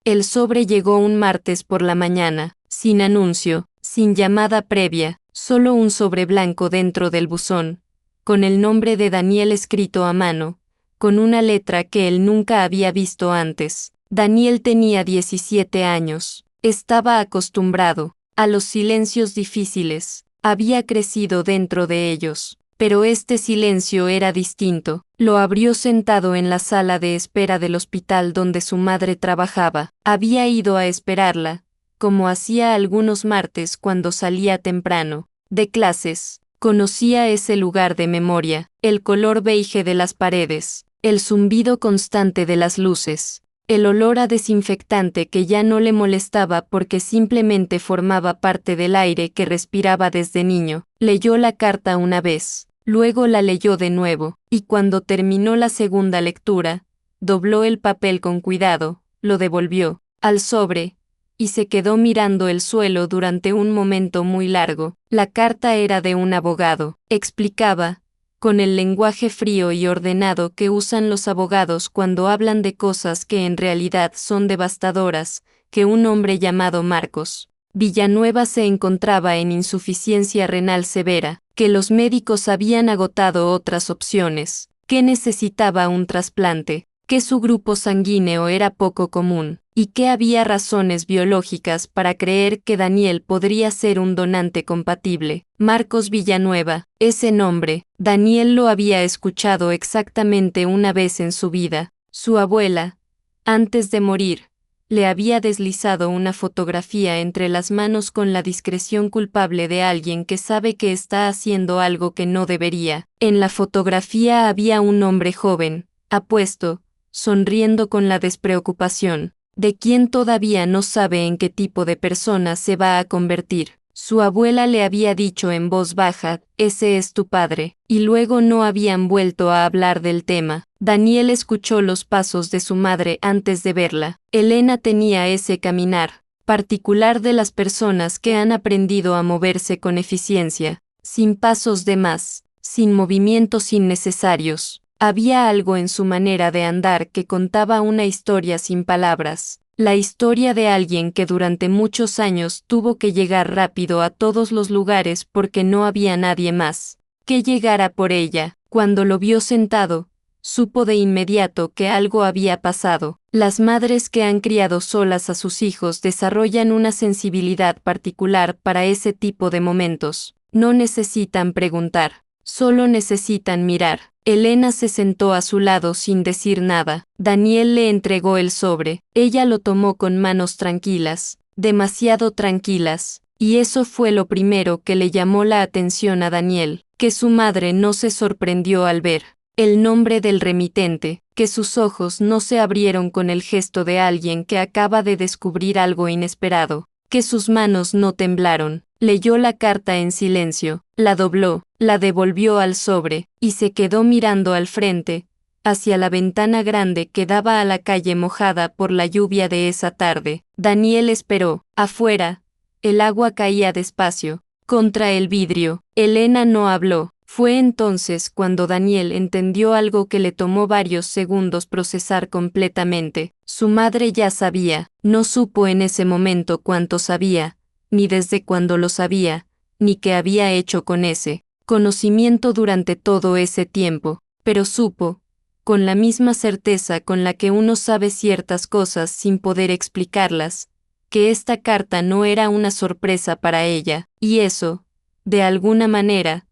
El sobre llegó un martes por la mañana, sin anuncio, sin llamada previa, solo un sobre blanco dentro del buzón, con el nombre de Daniel escrito a mano, con una letra que él nunca había visto antes. Daniel tenía 17 años, estaba acostumbrado a los silencios difíciles, había crecido dentro de ellos. Pero este silencio era distinto. Lo abrió sentado en la sala de espera del hospital donde su madre trabajaba. Había ido a esperarla, como hacía algunos martes cuando salía temprano de clases. Conocía ese lugar de memoria, el color beige de las paredes, el zumbido constante de las luces, el olor a desinfectante que ya no le molestaba porque simplemente formaba parte del aire que respiraba desde niño. Leyó la carta una vez, luego la leyó de nuevo, y cuando terminó la segunda lectura, dobló el papel con cuidado, lo devolvió al sobre, y se quedó mirando el suelo durante un momento muy largo. La carta era de un abogado, explicaba, con el lenguaje frío y ordenado que usan los abogados cuando hablan de cosas que en realidad son devastadoras, que un hombre llamado Marcos Villanueva se encontraba en insuficiencia renal severa, que los médicos habían agotado otras opciones, que necesitaba un trasplante, que su grupo sanguíneo era poco común, y que había razones biológicas para creer que Daniel podría ser un donante compatible. Marcos Villanueva, ese nombre, Daniel lo había escuchado exactamente una vez en su vida. Su abuela, antes de morir, le había deslizado una fotografía entre las manos con la discreción culpable de alguien que sabe que está haciendo algo que no debería. En la fotografía había un hombre joven, apuesto, sonriendo con la despreocupación de quien todavía no sabe en qué tipo de persona se va a convertir. Su abuela le había dicho en voz baja, «Ese es tu padre», y luego no habían vuelto a hablar del tema. Daniel escuchó los pasos de su madre antes de verla. Elena tenía ese caminar particular de las personas que han aprendido a moverse con eficiencia, sin pasos de más, sin movimientos innecesarios. Había algo en su manera de andar que contaba una historia sin palabras, la historia de alguien que durante muchos años tuvo que llegar rápido a todos los lugares porque no había nadie más que llegara por ella. Cuando lo vio sentado, supo de inmediato que algo había pasado. Las madres que han criado solas a sus hijos desarrollan una sensibilidad particular para ese tipo de momentos. No necesitan preguntar, solo necesitan mirar. Elena se sentó a su lado sin decir nada. Daniel le entregó el sobre. Ella lo tomó con manos tranquilas, demasiado tranquilas, y eso fue lo primero que le llamó la atención a Daniel, que su madre no se sorprendió al ver el nombre del remitente, que sus ojos no se abrieron con el gesto de alguien que acaba de descubrir algo inesperado, que sus manos no temblaron. Leyó la carta en silencio, la dobló, la devolvió al sobre, y se quedó mirando al frente, hacia la ventana grande que daba a la calle mojada por la lluvia de esa tarde. Daniel esperó. Afuera, el agua caía despacio, contra el vidrio. Elena no habló. Fue entonces cuando Daniel entendió algo que le tomó varios segundos procesar completamente. Su madre ya sabía, no supo en ese momento cuánto sabía, ni desde cuándo lo sabía, ni qué había hecho con ese conocimiento durante todo ese tiempo, pero supo, con la misma certeza con la que uno sabe ciertas cosas sin poder explicarlas, que esta carta no era una sorpresa para ella, y eso, de alguna manera,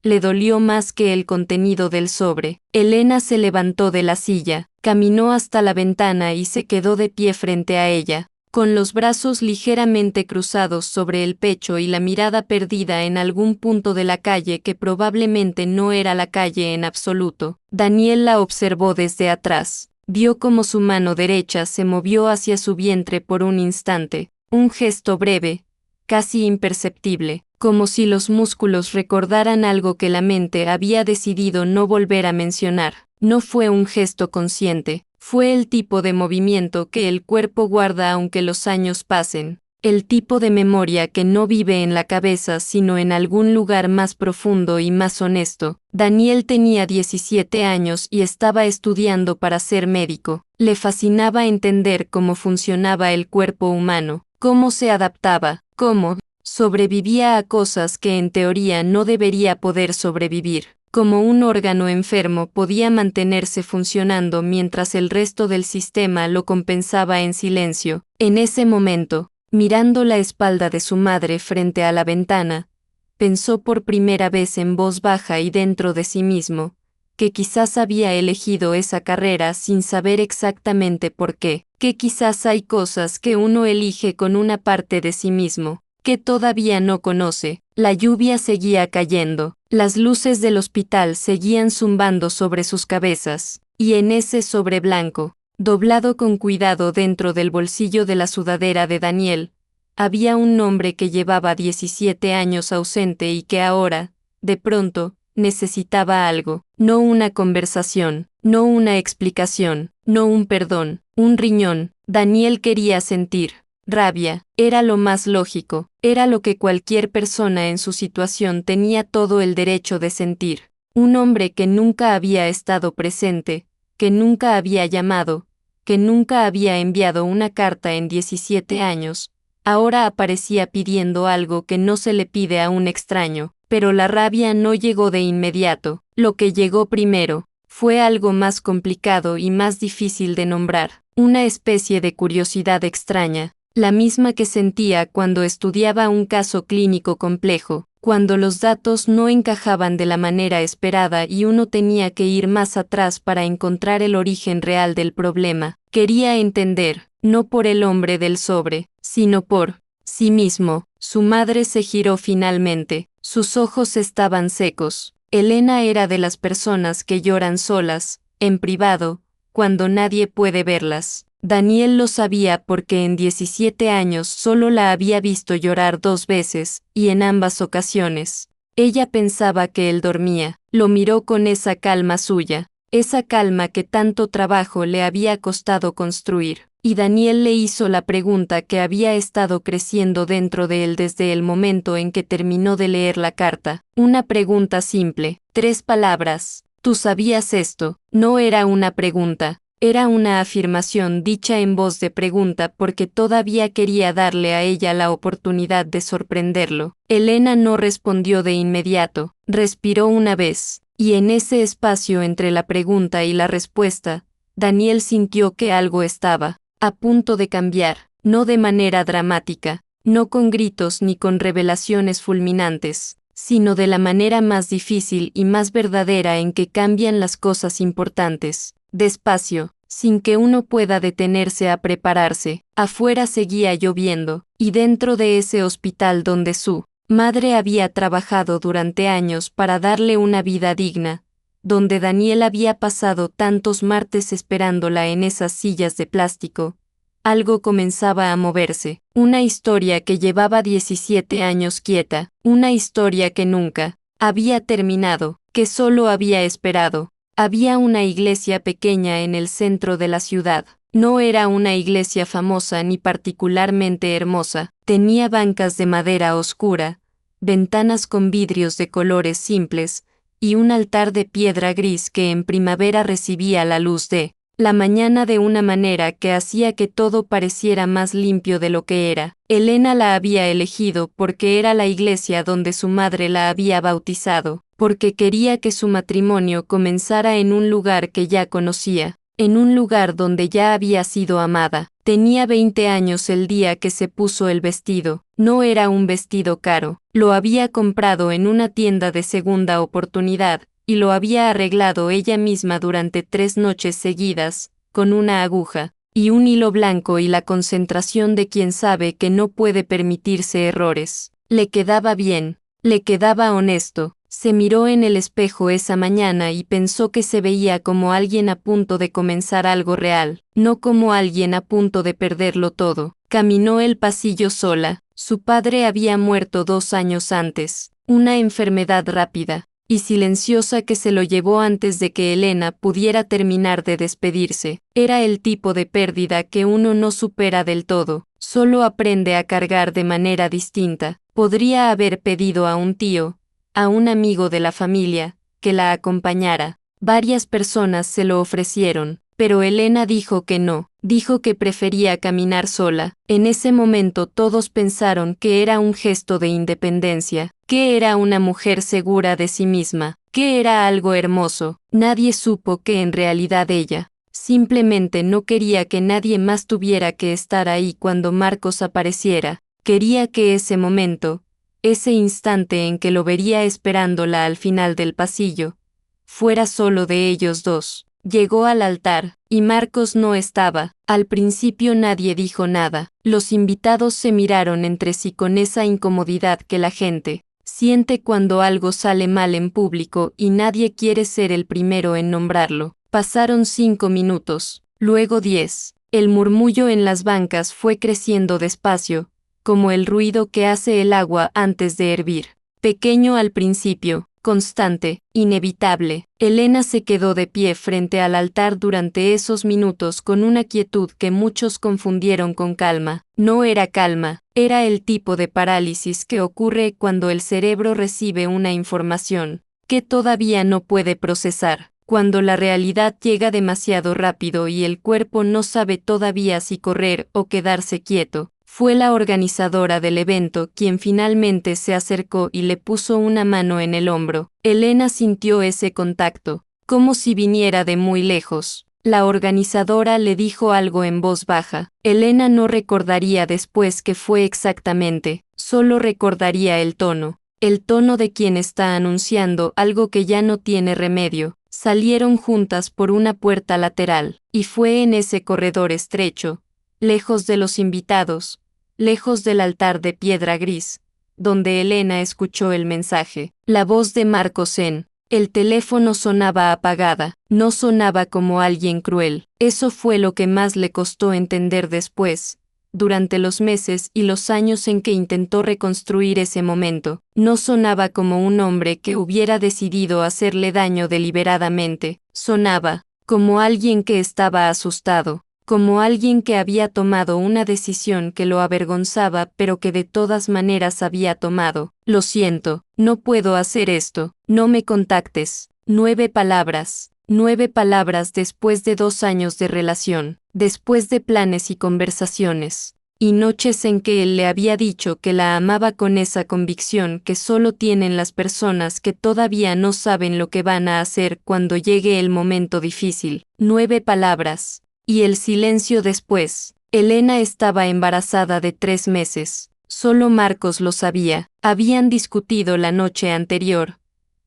le dolió más que el contenido del sobre. Elena se levantó de la silla, caminó hasta la ventana y se quedó de pie frente a ella, con los brazos ligeramente cruzados sobre el pecho y la mirada perdida en algún punto de la calle que probablemente no era la calle en absoluto. Daniel la observó desde atrás. Vio cómo su mano derecha se movió hacia su vientre por un instante, un gesto breve, casi imperceptible, como si los músculos recordaran algo que la mente había decidido no volver a mencionar. No fue un gesto consciente, fue el tipo de movimiento que el cuerpo guarda aunque los años pasen. el tipo de memoria que no vive en la cabeza sino en algún lugar más profundo y más honesto. Daniel tenía 17 años y estaba estudiando para ser médico. Le fascinaba entender cómo funcionaba el cuerpo humano, cómo se adaptaba, cómo sobrevivía a cosas que en teoría no debería poder sobrevivir. Como un órgano enfermo podía mantenerse funcionando mientras el resto del sistema lo compensaba en silencio. En ese momento, mirando la espalda de su madre frente a la ventana, pensó por primera vez en voz baja y dentro de sí mismo, que quizás había elegido esa carrera sin saber exactamente por qué, que quizás hay cosas que uno elige con una parte de sí mismo, que todavía no conoce. La lluvia seguía cayendo, las luces del hospital seguían zumbando sobre sus cabezas, y en ese sobre blanco, doblado con cuidado dentro del bolsillo de la sudadera de Daniel, había un nombre que llevaba 17 años ausente y que ahora, de pronto, necesitaba algo, no una conversación, no una explicación, no un perdón, un riñón. Daniel quería sentir rabia, era lo más lógico, era lo que cualquier persona en su situación tenía todo el derecho de sentir. Un hombre que nunca había estado presente, que nunca había llamado, que nunca había enviado una carta en 17 años, ahora aparecía pidiendo algo que no se le pide a un extraño, pero la rabia no llegó de inmediato. Lo que llegó primero fue algo más complicado y más difícil de nombrar, una especie de curiosidad extraña, la misma que sentía cuando estudiaba un caso clínico complejo, cuando los datos no encajaban de la manera esperada y uno tenía que ir más atrás para encontrar el origen real del problema. Quería entender, no por el hombre del sobre, sino por sí mismo. Su madre se giró finalmente, sus ojos estaban secos. Elena era de las personas que lloran solas, en privado, cuando nadie puede verlas. Daniel lo sabía porque en 17 años solo la había visto llorar 2 veces, y en ambas ocasiones, ella pensaba que él dormía. Lo miró con esa calma suya, esa calma que tanto trabajo le había costado construir, y Daniel le hizo la pregunta que había estado creciendo dentro de él desde el momento en que terminó de leer la carta. Una pregunta simple, 3 palabras. ¿Tú sabías esto? No era una pregunta. Era una afirmación dicha en voz de pregunta porque todavía quería darle a ella la oportunidad de sorprenderlo. Elena no respondió de inmediato, respiró una vez, y en ese espacio entre la pregunta y la respuesta, Daniel sintió que algo estaba a punto de cambiar, no de manera dramática, no con gritos ni con revelaciones fulminantes, sino de la manera más difícil y más verdadera en que cambian las cosas importantes. Despacio, sin que uno pueda detenerse a prepararse. Afuera seguía lloviendo, y dentro de ese hospital donde su madre había trabajado durante años para darle una vida digna, donde Daniel había pasado tantos martes esperándola en esas sillas de plástico, algo comenzaba a moverse. Una historia que llevaba 17 años quieta, una historia que nunca había terminado, que solo había esperado. Había una iglesia pequeña en el centro de la ciudad. No era una iglesia famosa ni particularmente hermosa. Tenía bancas de madera oscura, ventanas con vidrios de colores simples, y un altar de piedra gris que en primavera recibía la luz de la mañana de una manera que hacía que todo pareciera más limpio de lo que era. Elena la había elegido porque era la iglesia donde su madre la había bautizado, porque quería que su matrimonio comenzara en un lugar que ya conocía, en un lugar donde ya había sido amada. Tenía 20 años el día que se puso el vestido. No era un vestido caro, lo había comprado en una tienda de segunda oportunidad, y lo había arreglado ella misma durante 3 noches seguidas, con una aguja y un hilo blanco y la concentración de quien sabe que no puede permitirse errores. Le quedaba bien, le quedaba honesto. Se miró en el espejo esa mañana y pensó que se veía como alguien a punto de comenzar algo real, no como alguien a punto de perderlo todo. Caminó el pasillo sola. Su padre había muerto 2 años antes, una enfermedad rápida, y silenciosa que se lo llevó antes de que Elena pudiera terminar de despedirse. Era el tipo de pérdida que uno no supera del todo, solo aprende a cargar de manera distinta. Podría haber pedido a un tío, a un amigo de la familia, que la acompañara. Varias personas se lo ofrecieron, pero Elena dijo que no, dijo que prefería caminar sola. En ese momento todos pensaron que era un gesto de independencia, que era una mujer segura de sí misma, que era algo hermoso. Nadie supo que en realidad ella simplemente no quería que nadie más tuviera que estar ahí cuando Marcos apareciera. Quería que ese momento, ese instante en que lo vería esperándola al final del pasillo, fuera solo de ellos dos. Llegó al altar, y Marcos no estaba. Al principio nadie dijo nada. Los invitados se miraron entre sí con esa incomodidad que la gente siente cuando algo sale mal en público y nadie quiere ser el primero en nombrarlo. Pasaron 5 minutos, luego 10. El murmullo en las bancas fue creciendo despacio, como el ruido que hace el agua antes de hervir. Pequeño al principio, constante, inevitable. Elena se quedó de pie frente al altar durante esos minutos con una quietud que muchos confundieron con calma. No era calma, era el tipo de parálisis que ocurre cuando el cerebro recibe una información que todavía no puede procesar, cuando la realidad llega demasiado rápido y el cuerpo no sabe todavía si correr o quedarse quieto. Fue la organizadora del evento quien finalmente se acercó y le puso una mano en el hombro. Elena sintió ese contacto, como si viniera de muy lejos. La organizadora le dijo algo en voz baja. Elena no recordaría después qué fue exactamente, solo recordaría el tono de quien está anunciando algo que ya no tiene remedio. Salieron juntas por una puerta lateral, y fue en ese corredor estrecho, lejos de los invitados, lejos del altar de piedra gris, donde Elena escuchó el mensaje. La voz de Marcos en el teléfono sonaba apagada, no sonaba como alguien cruel. Eso fue lo que más le costó entender después, durante los meses y los años en que intentó reconstruir ese momento. No sonaba como un hombre que hubiera decidido hacerle daño deliberadamente, sonaba como alguien que estaba asustado, como alguien que había tomado una decisión que lo avergonzaba pero que de todas maneras había tomado. Lo siento, no puedo hacer esto, no me contactes. 9 palabras. 9 palabras después de 2 años de relación, después de planes y conversaciones, y noches en que él le había dicho que la amaba con esa convicción que solo tienen las personas que todavía no saben lo que van a hacer cuando llegue el momento difícil. 9 palabras. Y el silencio después. Elena estaba embarazada de 3 meses. Solo Marcos lo sabía. Habían discutido la noche anterior.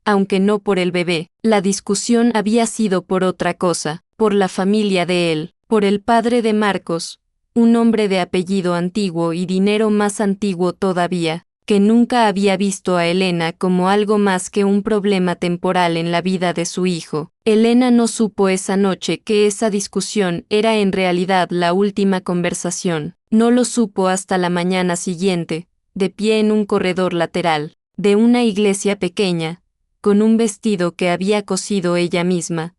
Aunque no por el bebé, la discusión había sido por otra cosa, por la familia de él, por el padre de Marcos, un hombre de apellido antiguo y dinero más antiguo todavía, que nunca había visto a Elena como algo más que un problema temporal en la vida de su hijo. Elena no supo esa noche que esa discusión era en realidad la última conversación. No lo supo hasta la mañana siguiente, de pie en un corredor lateral, de una iglesia pequeña, con un vestido que había cosido ella misma,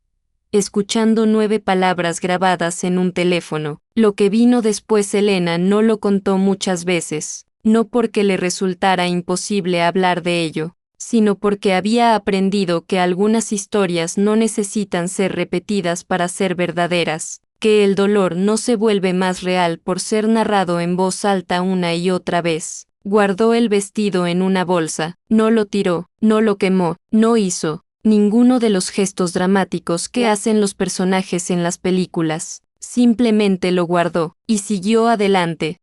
escuchando 9 palabras grabadas en un teléfono. Lo que vino después Elena no lo contó muchas veces, no porque le resultara imposible hablar de ello, sino porque había aprendido que algunas historias no necesitan ser repetidas para ser verdaderas, que el dolor no se vuelve más real por ser narrado en voz alta una y otra vez. Guardó el vestido en una bolsa, no lo tiró, no lo quemó, no hizo ninguno de los gestos dramáticos que hacen los personajes en las películas. Simplemente lo guardó, y siguió adelante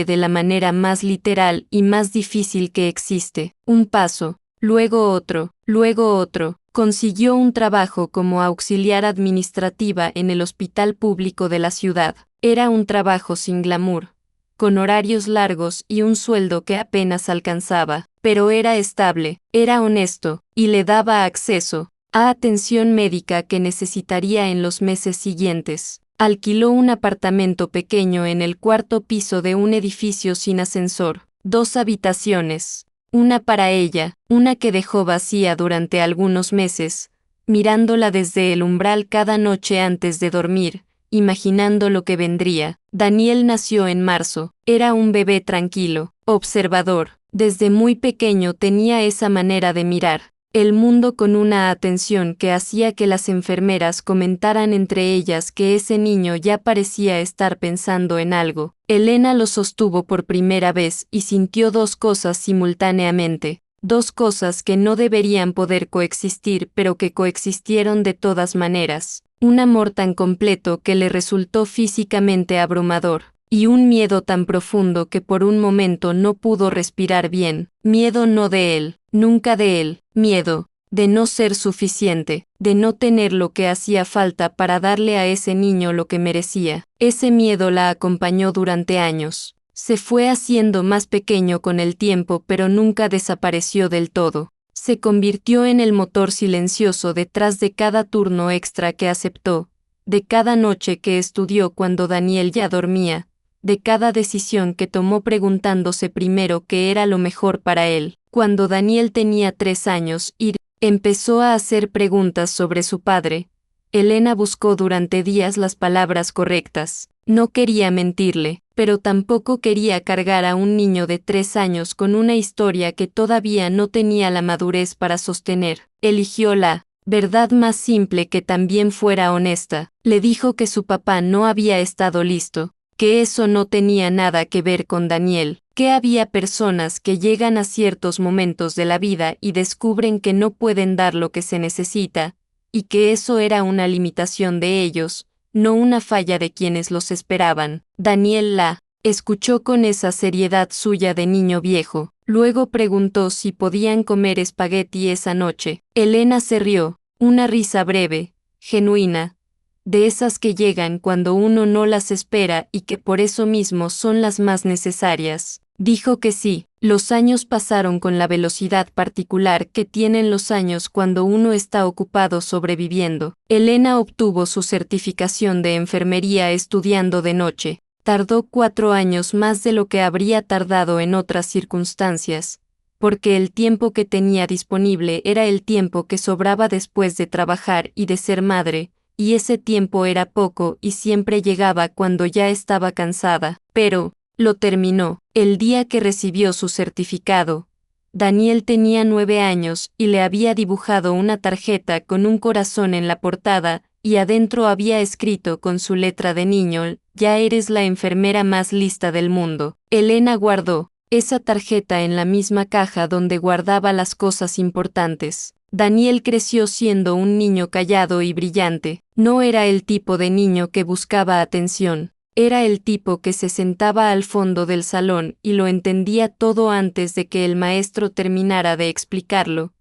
de la manera más literal y más difícil que existe. Un paso, luego otro, luego otro. Consiguió un trabajo como auxiliar administrativa en el hospital público de la ciudad. Era un trabajo sin glamour, con horarios largos y un sueldo que apenas alcanzaba, pero era estable, era honesto, y le daba acceso a atención médica que necesitaría en los meses siguientes. Alquiló un apartamento pequeño en el 4º piso de un edificio sin ascensor, 2 habitaciones, una para ella, una que dejó vacía durante algunos meses, mirándola desde el umbral cada noche antes de dormir, imaginando lo que vendría. Daniel nació en marzo, era un bebé tranquilo, observador, desde muy pequeño tenía esa manera de mirar el mundo con una atención que hacía que las enfermeras comentaran entre ellas que ese niño ya parecía estar pensando en algo. Elena lo sostuvo por primera vez y sintió dos cosas simultáneamente, dos cosas que no deberían poder coexistir pero que coexistieron de todas maneras, un amor tan completo que le resultó físicamente abrumador, y un miedo tan profundo que por un momento no pudo respirar bien, miedo no de él, nunca de él, miedo de no ser suficiente, de no tener lo que hacía falta para darle a ese niño lo que merecía. Ese miedo la acompañó durante años. Se fue haciendo más pequeño con el tiempo pero nunca desapareció del todo. Se convirtió en el motor silencioso detrás de cada turno extra que aceptó, de cada noche que estudió cuando Daniel ya dormía, de cada decisión que tomó preguntándose primero qué era lo mejor para él. Cuando Daniel tenía 3 años y empezó a hacer preguntas sobre su padre, Elena buscó durante días las palabras correctas. No quería mentirle, pero tampoco quería cargar a un niño de 3 años con una historia que todavía no tenía la madurez para sostener. Eligió la verdad más simple que también fuera honesta. Le dijo que su papá no había estado listo, que eso no tenía nada que ver con Daniel, que había personas que llegan a ciertos momentos de la vida y descubren que no pueden dar lo que se necesita, y que eso era una limitación de ellos, no una falla de quienes los esperaban. Daniel la escuchó con esa seriedad suya de niño viejo, luego preguntó si podían comer espagueti esa noche. Elena se rió, una risa breve, genuina, de esas que llegan cuando uno no las espera y que por eso mismo son las más necesarias. Dijo que sí. Los años pasaron con la velocidad particular que tienen los años cuando uno está ocupado sobreviviendo. Elena obtuvo su certificación de enfermería estudiando de noche. Tardó 4 años más de lo que habría tardado en otras circunstancias, porque el tiempo que tenía disponible era el tiempo que sobraba después de trabajar y de ser madre, y ese tiempo era poco y siempre llegaba cuando ya estaba cansada, pero lo terminó. El día que recibió su certificado, Daniel tenía 9 años y le había dibujado una tarjeta con un corazón en la portada, y adentro había escrito con su letra de niño: ya eres la enfermera más lista del mundo. Elena guardó esa tarjeta en la misma caja donde guardaba las cosas importantes. Daniel creció siendo un niño callado y brillante. No era el tipo de niño que buscaba atención. Era el tipo que se sentaba al fondo del salón y lo entendía todo antes de que el maestro terminara de explicarlo,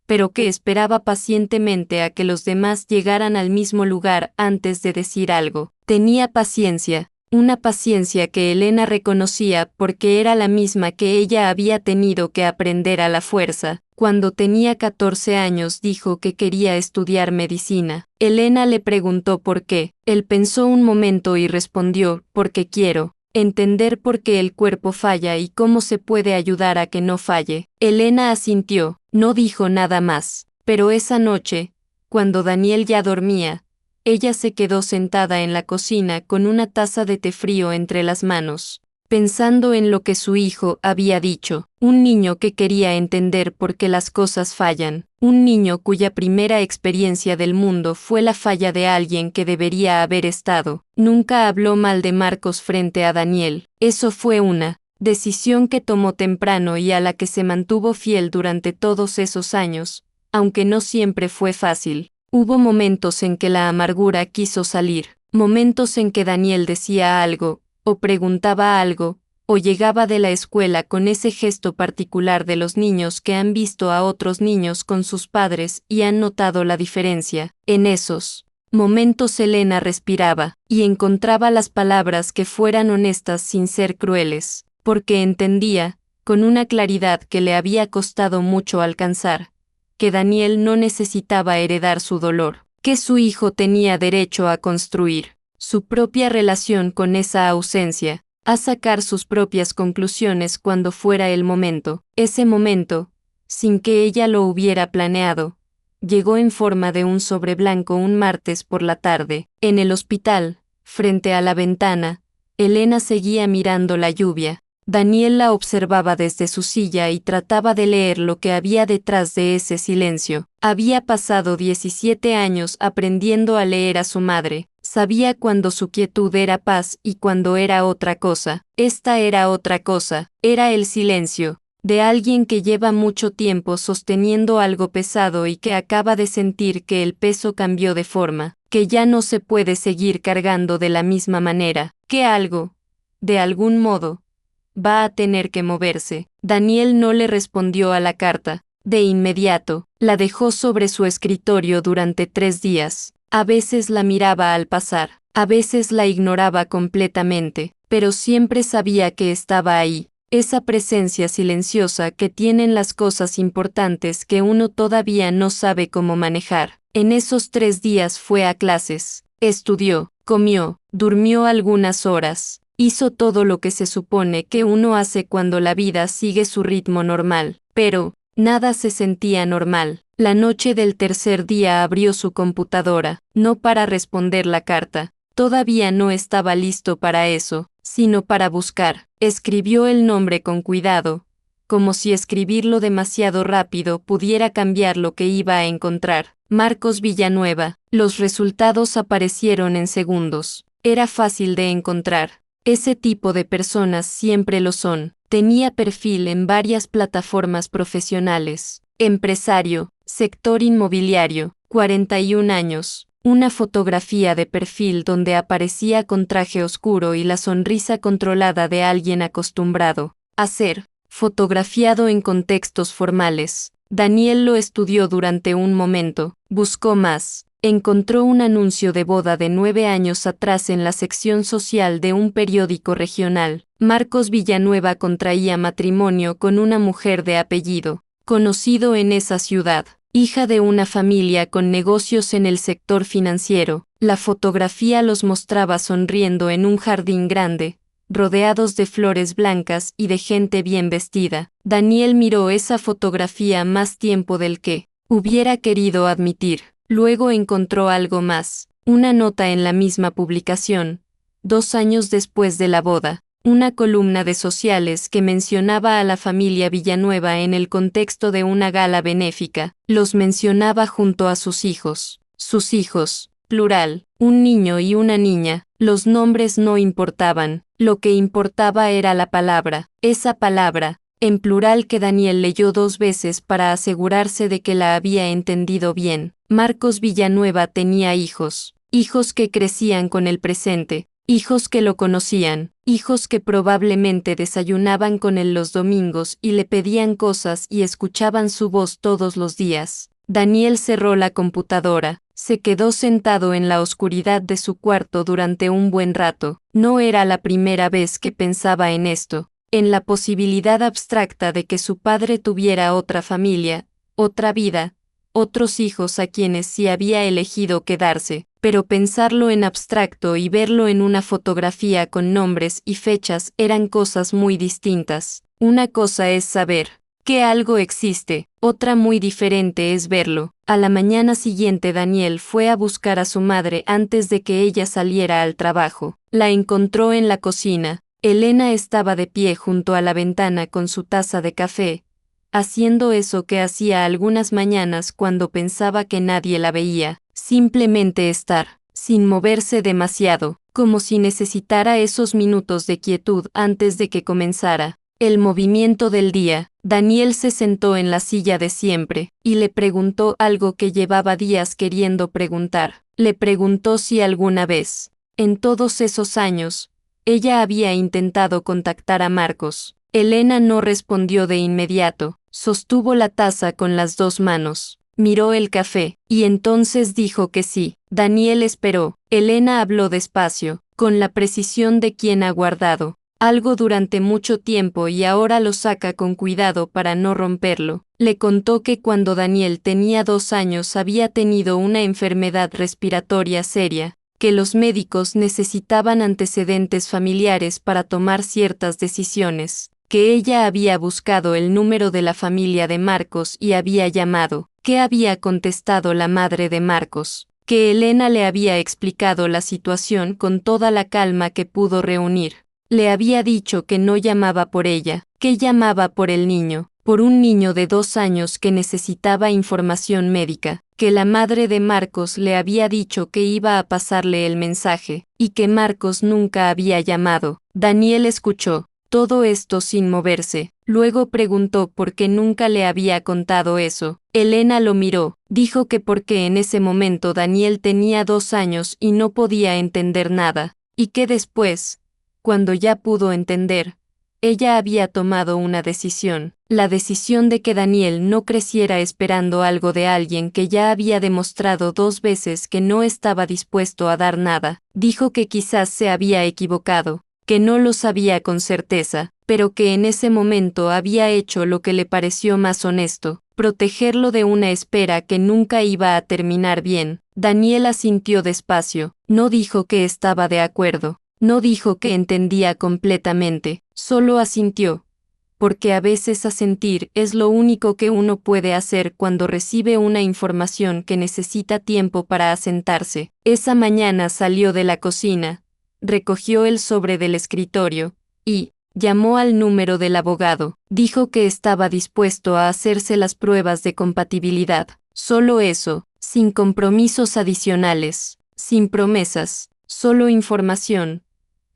pero que esperaba pacientemente a que los demás llegaran al mismo lugar antes de decir algo. Tenía paciencia, una paciencia que Elena reconocía porque era la misma que ella había tenido que aprender a la fuerza. Cuando tenía 14 años dijo que quería estudiar medicina. Elena le preguntó por qué. Él pensó un momento y respondió: porque quiero entender por qué el cuerpo falla y cómo se puede ayudar a que no falle. Elena asintió, no dijo nada más. Pero esa noche, cuando Daniel ya dormía, ella se quedó sentada en la cocina con una taza de té frío entre las manos, pensando en lo que su hijo había dicho. Un niño que quería entender por qué las cosas fallan. Un niño cuya primera experiencia del mundo fue la falla de alguien que debería haber estado. Nunca habló mal de Marcos frente a Daniel. Eso fue una decisión que tomó temprano y a la que se mantuvo fiel durante todos esos años, aunque no siempre fue fácil. Hubo momentos en que la amargura quiso salir, momentos en que Daniel decía algo, o preguntaba algo, o llegaba de la escuela con ese gesto particular de los niños que han visto a otros niños con sus padres y han notado la diferencia. En esos momentos Elena respiraba, y encontraba las palabras que fueran honestas sin ser crueles, porque entendía, con una claridad que le había costado mucho alcanzar, que Daniel no necesitaba heredar su dolor, que su hijo tenía derecho a construir su propia relación con esa ausencia, a sacar sus propias conclusiones cuando fuera el momento. Ese momento, sin que ella lo hubiera planeado, llegó en forma de un sobre blanco un martes por la tarde. En el hospital, frente a la ventana, Elena seguía mirando la lluvia. Daniel la observaba desde su silla y trataba de leer lo que había detrás de ese silencio. Había pasado 17 años aprendiendo a leer a su madre. Sabía cuando su quietud era paz y cuando era otra cosa. Esta era otra cosa, era el silencio de alguien que lleva mucho tiempo sosteniendo algo pesado y que acaba de sentir que el peso cambió de forma, que ya no se puede seguir cargando de la misma manera, que algo, de algún modo, va a tener que moverse. Daniel no le respondió a la carta. De inmediato, la dejó sobre su escritorio durante 3 días. A veces la miraba al pasar, a veces la ignoraba completamente, pero siempre sabía que estaba ahí. Esa presencia silenciosa que tienen las cosas importantes que uno todavía no sabe cómo manejar. En esos 3 días fue a clases, estudió, comió, durmió algunas horas. Hizo todo lo que se supone que uno hace cuando la vida sigue su ritmo normal, pero nada se sentía normal. La noche del tercer día abrió su computadora, no para responder la carta, todavía no estaba listo para eso, sino para buscar. Escribió el nombre con cuidado, como si escribirlo demasiado rápido pudiera cambiar lo que iba a encontrar. Marcos Villanueva. Los resultados aparecieron en segundos. Era fácil de encontrar. Ese tipo de personas siempre lo son. Tenía perfil en varias plataformas profesionales. Empresario, sector inmobiliario, 41 años. Una fotografía de perfil donde aparecía con traje oscuro y la sonrisa controlada de alguien acostumbrado a ser fotografiado en contextos formales. Daniel lo estudió durante un momento, buscó más. Encontró un anuncio de boda de 9 años atrás en la sección social de un periódico regional. Marcos Villanueva contraía matrimonio con una mujer de apellido conocido en esa ciudad, hija de una familia con negocios en el sector financiero. La fotografía los mostraba sonriendo en un jardín grande, rodeados de flores blancas y de gente bien vestida. Daniel miró esa fotografía más tiempo del que hubiera querido admitir. Luego encontró algo más, una nota en la misma publicación, 2 años después de la boda, una columna de sociales que mencionaba a la familia Villanueva en el contexto de una gala benéfica. Los mencionaba junto a sus hijos, plural, un niño y una niña. Los nombres no importaban, lo que importaba era la palabra, esa palabra, en plural que Daniel leyó 2 veces para asegurarse de que la había entendido bien. Marcos Villanueva tenía hijos que crecían con el presente, hijos que lo conocían, hijos que probablemente desayunaban con él los domingos y le pedían cosas y escuchaban su voz todos los días. Daniel cerró la computadora, se quedó sentado en la oscuridad de su cuarto durante un buen rato. No era la primera vez que pensaba en esto, en la posibilidad abstracta de que su padre tuviera otra familia, otra vida, otros hijos a quienes sí había elegido quedarse, pero pensarlo en abstracto y verlo en una fotografía con nombres y fechas eran cosas muy distintas. Una cosa es saber que algo existe, otra muy diferente es verlo. A la mañana siguiente Daniel fue a buscar a su madre antes de que ella saliera al trabajo. La encontró en la cocina. Elena estaba de pie junto a la ventana con su taza de café, haciendo eso que hacía algunas mañanas cuando pensaba que nadie la veía, simplemente estar, sin moverse demasiado, como si necesitara esos minutos de quietud antes de que comenzara el movimiento del día. Daniel se sentó en la silla de siempre, y le preguntó algo que llevaba días queriendo preguntar. Le preguntó si alguna vez, en todos esos años, ella había intentado contactar a Marcos. Elena no respondió de inmediato, sostuvo la taza con las 2 manos, miró el café, y entonces dijo que sí. Daniel esperó. Elena habló despacio, con la precisión de quien ha guardado algo durante mucho tiempo y ahora lo saca con cuidado para no romperlo. Le contó que cuando Daniel tenía 2 años había tenido una enfermedad respiratoria seria, que los médicos necesitaban antecedentes familiares para tomar ciertas decisiones, que ella había buscado el número de la familia de Marcos y había llamado, que había contestado la madre de Marcos, que Elena le había explicado la situación con toda la calma que pudo reunir. Le había dicho que no llamaba por ella, que llamaba por el niño, por un niño de 2 años que necesitaba información médica, que la madre de Marcos le había dicho que iba a pasarle el mensaje, y que Marcos nunca había llamado. Daniel escuchó todo esto sin moverse, luego preguntó por qué nunca le había contado eso. Elena lo miró, dijo que porque en ese momento Daniel tenía 2 años y no podía entender nada, y que después, cuando ya pudo entender, ella había tomado una decisión, la decisión de que Daniel no creciera esperando algo de alguien que ya había demostrado 2 veces que no estaba dispuesto a dar nada. Dijo que quizás se había equivocado, que no lo sabía con certeza, pero que en ese momento había hecho lo que le pareció más honesto, protegerlo de una espera que nunca iba a terminar bien. Daniel asintió despacio, no dijo que estaba de acuerdo, no dijo que entendía completamente, solo asintió, porque a veces asentir es lo único que uno puede hacer cuando recibe una información que necesita tiempo para asentarse. Esa mañana salió de la cocina, recogió el sobre del escritorio, y llamó al número del abogado. Dijo que estaba dispuesto a hacerse las pruebas de compatibilidad. Solo eso, sin compromisos adicionales, sin promesas, solo información.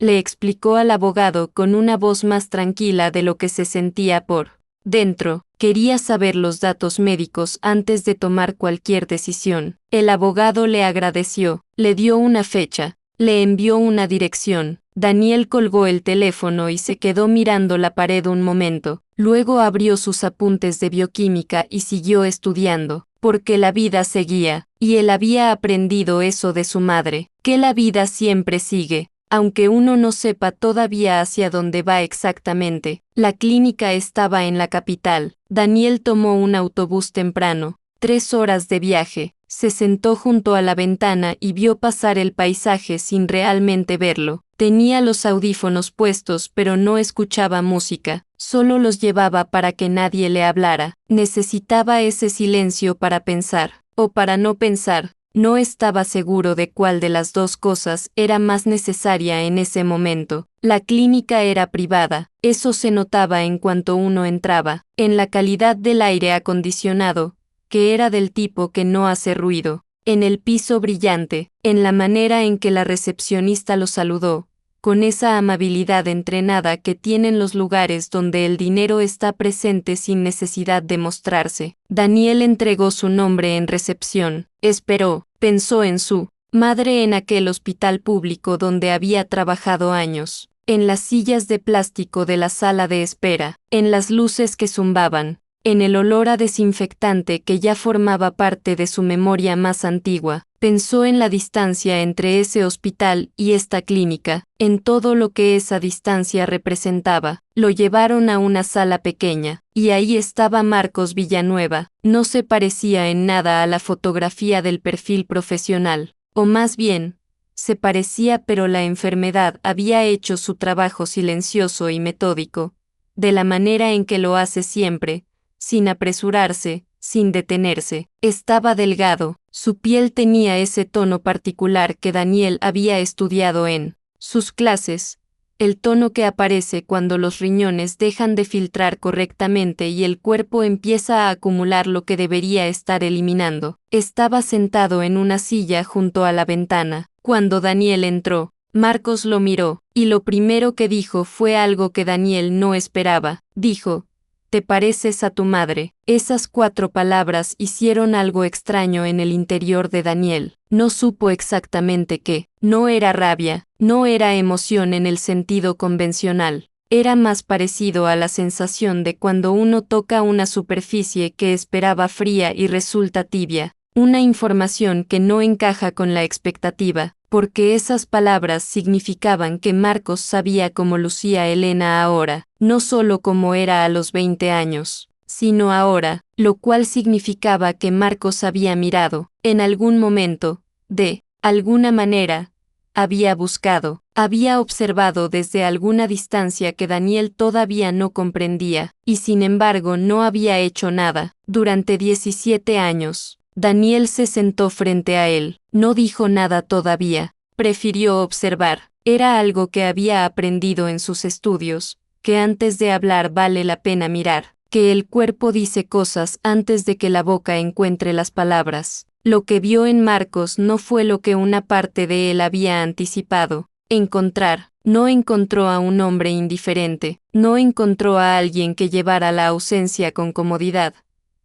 Le explicó al abogado con una voz más tranquila de lo que se sentía por dentro. Quería saber los datos médicos antes de tomar cualquier decisión. El abogado le agradeció, le dio una fecha, le envió una dirección. Daniel colgó el teléfono y se quedó mirando la pared un momento. Luego abrió sus apuntes de bioquímica y siguió estudiando, porque la vida seguía, y él había aprendido eso de su madre, que la vida siempre sigue, aunque uno no sepa todavía hacia dónde va exactamente. La clínica estaba en la capital. Daniel tomó un autobús temprano, 3 horas de viaje. Se sentó junto a la ventana y vio pasar el paisaje sin realmente verlo. Tenía los audífonos puestos pero no escuchaba música, solo los llevaba para que nadie le hablara. Necesitaba ese silencio para pensar, o para no pensar. No estaba seguro de cuál de las dos cosas era más necesaria en ese momento. La clínica era privada, eso se notaba en cuanto uno entraba, en la calidad del aire acondicionado, que era del tipo que no hace ruido, en el piso brillante, en la manera en que la recepcionista lo saludó, con esa amabilidad entrenada que tienen los lugares donde el dinero está presente sin necesidad de mostrarse. Daniel entregó su nombre en recepción, esperó, pensó en su madre en aquel hospital público donde había trabajado años, en las sillas de plástico de la sala de espera, en las luces que zumbaban, en el olor a desinfectante que ya formaba parte de su memoria más antigua. Pensó en la distancia entre ese hospital y esta clínica, en todo lo que esa distancia representaba. Lo llevaron a una sala pequeña, y ahí estaba Marcos Villanueva. No se parecía en nada a la fotografía del perfil profesional, o más bien, se parecía, pero la enfermedad había hecho su trabajo silencioso y metódico, de la manera en que lo hace siempre, sin apresurarse, sin detenerse. Estaba delgado, su piel tenía ese tono particular que Daniel había estudiado en sus clases, el tono que aparece cuando los riñones dejan de filtrar correctamente y el cuerpo empieza a acumular lo que debería estar eliminando. Estaba sentado en una silla junto a la ventana. Cuando Daniel entró, Marcos lo miró, y lo primero que dijo fue algo que Daniel no esperaba. Dijo: «Te pareces a tu madre». Esas 4 palabras hicieron algo extraño en el interior de Daniel. No supo exactamente qué. No era rabia, no era emoción en el sentido convencional. Era más parecido a la sensación de cuando uno toca una superficie que esperaba fría y resulta tibia. Una información que no encaja con la expectativa, porque esas palabras significaban que Marcos sabía cómo lucía Elena ahora, no solo cómo era a los 20 años, sino ahora, lo cual significaba que Marcos había mirado, en algún momento, de alguna manera, había buscado, había observado desde alguna distancia que Daniel todavía no comprendía, y sin embargo no había hecho nada. Durante 17 años, Daniel se sentó frente a él, no dijo nada todavía, prefirió observar. Era algo que había aprendido en sus estudios, que antes de hablar vale la pena mirar, que el cuerpo dice cosas antes de que la boca encuentre las palabras. Lo que vio en Marcos no fue lo que una parte de él había anticipado. No encontró a un hombre indiferente, no encontró a alguien que llevara la ausencia con comodidad,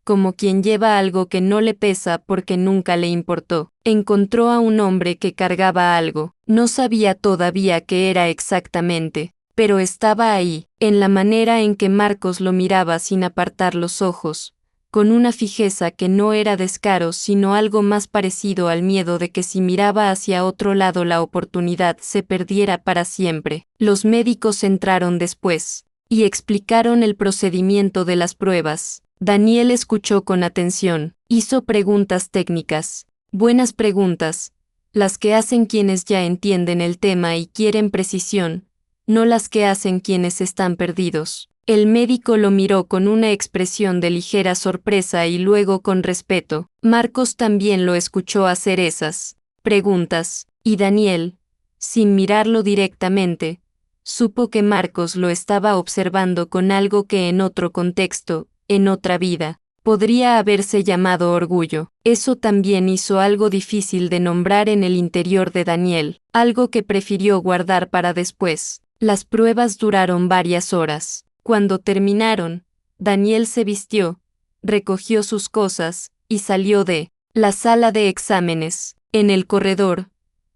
como quien lleva algo que no le pesa porque nunca le importó. Encontró a un hombre que cargaba algo, no sabía todavía qué era exactamente, pero estaba ahí, en la manera en que Marcos lo miraba sin apartar los ojos, con una fijeza que no era descaro sino algo más parecido al miedo de que si miraba hacia otro lado la oportunidad se perdiera para siempre. Los médicos entraron después, y explicaron el procedimiento de las pruebas. Daniel escuchó con atención, hizo preguntas técnicas, buenas preguntas, las que hacen quienes ya entienden el tema y quieren precisión, no las que hacen quienes están perdidos. El médico lo miró con una expresión de ligera sorpresa y luego con respeto. Marcos también lo escuchó hacer esas preguntas, y Daniel, sin mirarlo directamente, supo que Marcos lo estaba observando con algo que en otro contexto, en otra vida, podría haberse llamado orgullo. Eso también hizo algo difícil de nombrar en el interior de Daniel, algo que prefirió guardar para después. Las pruebas duraron varias horas. Cuando terminaron, Daniel se vistió, recogió sus cosas, y salió de la sala de exámenes. En el corredor,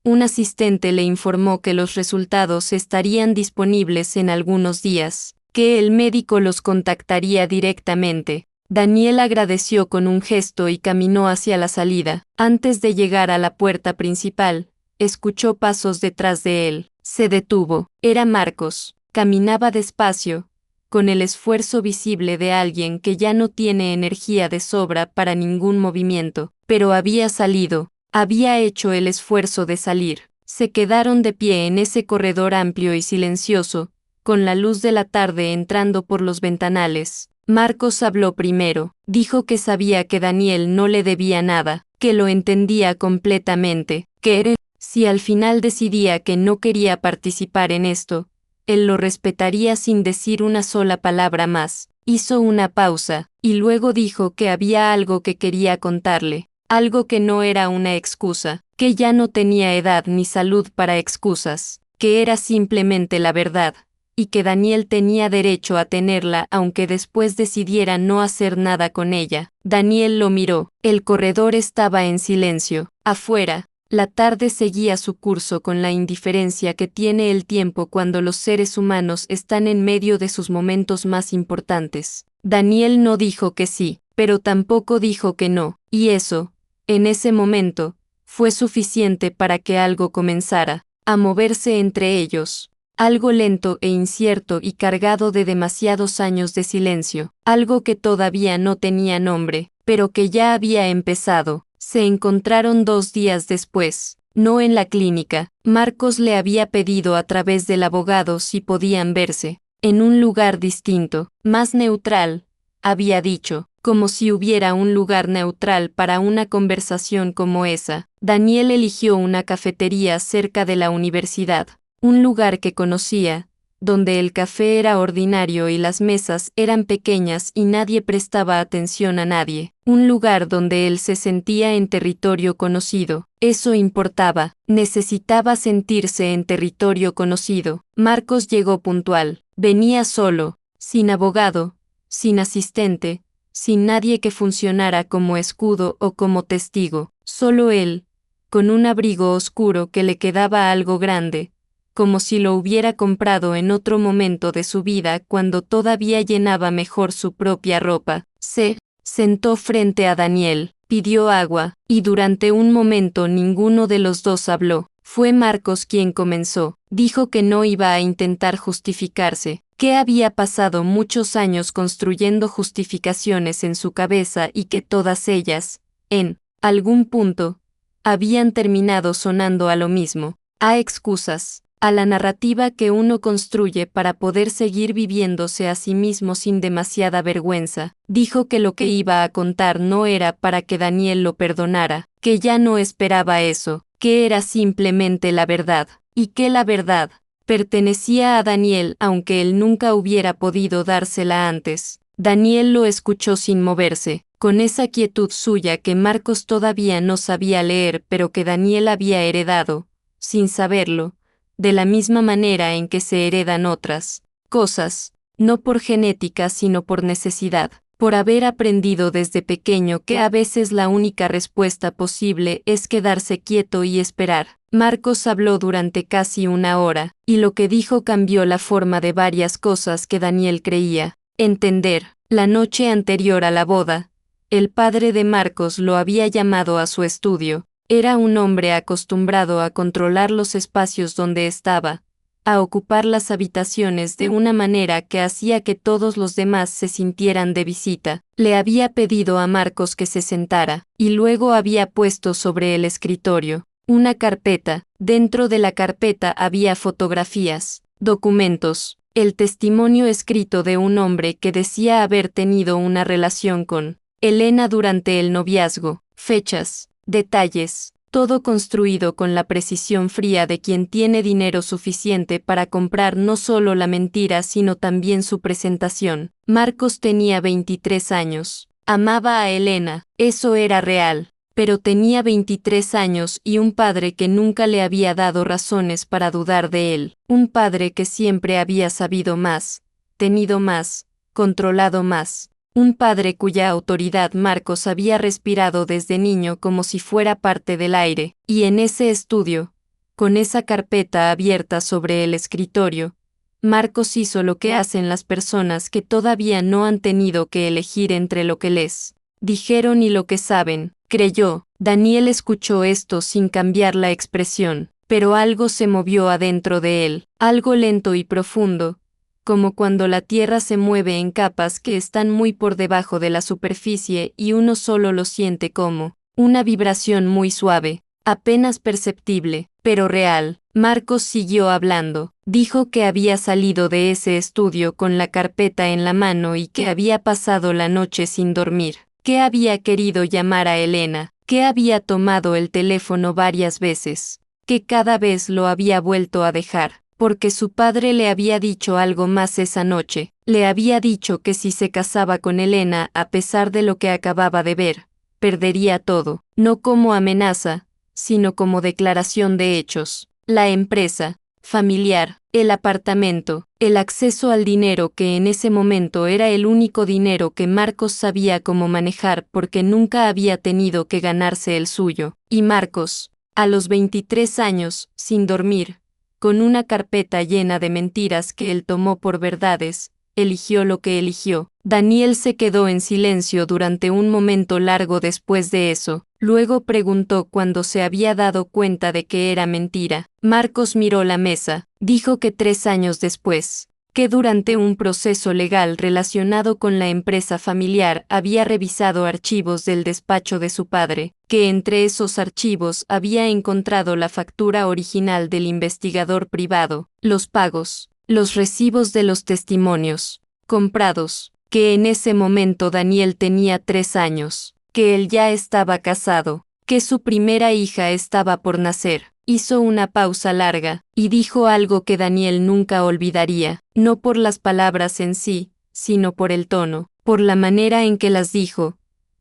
un asistente le informó que los resultados estarían disponibles en algunos días, que el médico los contactaría directamente. Daniel agradeció con un gesto y caminó hacia la salida. Antes de llegar a la puerta principal, escuchó pasos detrás de él. Se detuvo. Era Marcos. Caminaba despacio, con el esfuerzo visible de alguien que ya no tiene energía de sobra para ningún movimiento, pero había salido, había hecho el esfuerzo de salir. Se quedaron de pie en ese corredor amplio y silencioso, con la luz de la tarde entrando por los ventanales. Marcos habló primero, dijo que sabía que Daniel no le debía nada, que lo entendía completamente, que si al final decidía que no quería participar en esto, él lo respetaría sin decir una sola palabra más. Hizo una pausa, y luego dijo que había algo que quería contarle, algo que no era una excusa, que ya no tenía edad ni salud para excusas, que era simplemente la verdad, y que Daniel tenía derecho a tenerla aunque después decidiera no hacer nada con ella. Daniel lo miró. El corredor estaba en silencio. Afuera, la tarde seguía su curso con la indiferencia que tiene el tiempo cuando los seres humanos están en medio de sus momentos más importantes. Daniel no dijo que sí, pero tampoco dijo que no, y eso, en ese momento, fue suficiente para que algo comenzara a moverse entre ellos. Algo lento e incierto y cargado de demasiados años de silencio, algo que todavía no tenía nombre, pero que ya había empezado. Se encontraron 2 días después, no en la clínica. Marcos le había pedido a través del abogado si podían verse, en un lugar distinto, más neutral, había dicho, como si hubiera un lugar neutral para una conversación como esa. Daniel eligió una cafetería cerca de la universidad, un lugar que conocía, donde el café era ordinario y las mesas eran pequeñas y nadie prestaba atención a nadie, un lugar donde él se sentía en territorio conocido. Eso importaba, necesitaba sentirse en territorio conocido. Marcos llegó puntual, venía solo, sin abogado, sin asistente, sin nadie que funcionara como escudo o como testigo, solo él, con un abrigo oscuro que le quedaba algo grande, como si lo hubiera comprado en otro momento de su vida cuando todavía llenaba mejor su propia ropa. Se sentó frente a Daniel, pidió agua, y durante un momento ninguno de los dos habló. Fue Marcos quien comenzó. Dijo que no iba a intentar justificarse, que había pasado muchos años construyendo justificaciones en su cabeza y que todas ellas, en algún punto, habían terminado sonando a lo mismo. a excusas, a la narrativa que uno construye para poder seguir viviéndose a sí mismo sin demasiada vergüenza. Dijo que lo que iba a contar no era para que Daniel lo perdonara, que ya no esperaba eso, que era simplemente la verdad, y que la verdad pertenecía a Daniel aunque él nunca hubiera podido dársela antes. Daniel lo escuchó sin moverse, con esa quietud suya que Marcos todavía no sabía leer pero que Daniel había heredado, sin saberlo, de la misma manera en que se heredan otras cosas, no por genética sino por necesidad, por haber aprendido desde pequeño que a veces la única respuesta posible es quedarse quieto y esperar. Marcos habló durante casi una hora, y lo que dijo cambió la forma de varias cosas que Daniel creía entender. La noche anterior a la boda, el padre de Marcos lo había llamado a su estudio. Era un hombre acostumbrado a controlar los espacios donde estaba, a ocupar las habitaciones de una manera que hacía que todos los demás se sintieran de visita. Le había pedido a Marcos que se sentara, y luego había puesto sobre el escritorio una carpeta. Dentro de la carpeta había fotografías, documentos, el testimonio escrito de un hombre que decía haber tenido una relación con Elena durante el noviazgo, fechas, detalles, todo construido con la precisión fría de quien tiene dinero suficiente para comprar no solo la mentira sino también su presentación. Marcos tenía 23 años. Amaba a Elena, eso era real, pero tenía 23 años y un padre que nunca le había dado razones para dudar de él, un padre que siempre había sabido más, tenido más, controlado más. Un padre cuya autoridad Marcos había respirado desde niño como si fuera parte del aire, y en ese estudio, con esa carpeta abierta sobre el escritorio, Marcos hizo lo que hacen las personas que todavía no han tenido que elegir entre lo que les dijeron y lo que saben. Creyó. Daniel escuchó esto sin cambiar la expresión, pero algo se movió adentro de él, algo lento y profundo, como cuando la tierra se mueve en capas que están muy por debajo de la superficie y uno solo lo siente como una vibración muy suave, apenas perceptible, pero real. Marcos siguió hablando. Dijo que había salido de ese estudio con la carpeta en la mano y que había pasado la noche sin dormir, que había querido llamar a Elena, que había tomado el teléfono varias veces, que cada vez lo había vuelto a dejar, porque su padre le había dicho algo más esa noche. Le había dicho que si se casaba con Elena a pesar de lo que acababa de ver, perdería todo, no como amenaza, sino como declaración de hechos. La empresa familiar, el apartamento, el acceso al dinero que en ese momento era el único dinero que Marcos sabía cómo manejar porque nunca había tenido que ganarse el suyo. Y Marcos, a los 23 años, sin dormir, con una carpeta llena de mentiras que él tomó por verdades, eligió lo que eligió. Daniel se quedó en silencio durante un momento largo después de eso. Luego preguntó cuando se había dado cuenta de que era mentira. Marcos miró la mesa. Dijo que 3 años después, que durante un proceso legal relacionado con la empresa familiar había revisado archivos del despacho de su padre, que entre esos archivos había encontrado la factura original del investigador privado, los pagos, los recibos de los testimonios comprados, que en ese momento Daniel tenía 3 años, que él ya estaba casado, que su primera hija estaba por nacer. Hizo una pausa larga, y dijo algo que Daniel nunca olvidaría, no por las palabras en sí, sino por el tono, por la manera en que las dijo,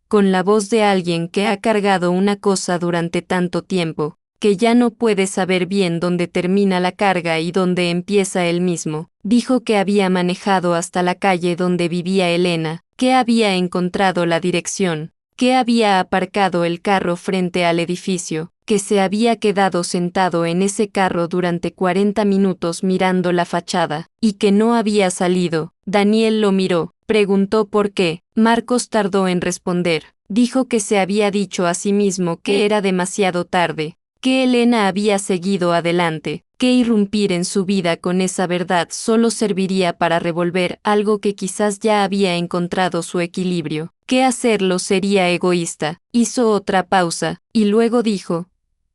con la voz de alguien que ha cargado una cosa durante tanto tiempo, que ya no puede saber bien dónde termina la carga y dónde empieza él mismo. Dijo que había manejado hasta la calle donde vivía Elena, que había encontrado la dirección, que había aparcado el carro frente al edificio, que se había quedado sentado en ese carro durante 40 minutos mirando la fachada, y que no había salido. Daniel lo miró, preguntó por qué. Marcos tardó en responder. Dijo que se había dicho a sí mismo que era demasiado tarde, que Elena había seguido adelante, que irrumpir en su vida con esa verdad solo serviría para revolver algo que quizás ya había encontrado su equilibrio, que hacerlo sería egoísta. Hizo otra pausa, y luego dijo,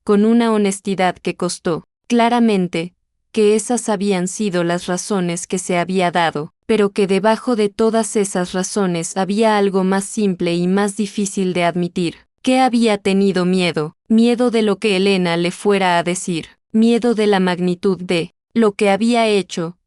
con una honestidad que costó, claramente, que esas habían sido las razones que se había dado, pero que debajo de todas esas razones había algo más simple y más difícil de admitir. ¿Qué había tenido miedo? Miedo de lo que Elena le fuera a decir, miedo de la magnitud de lo que había hecho,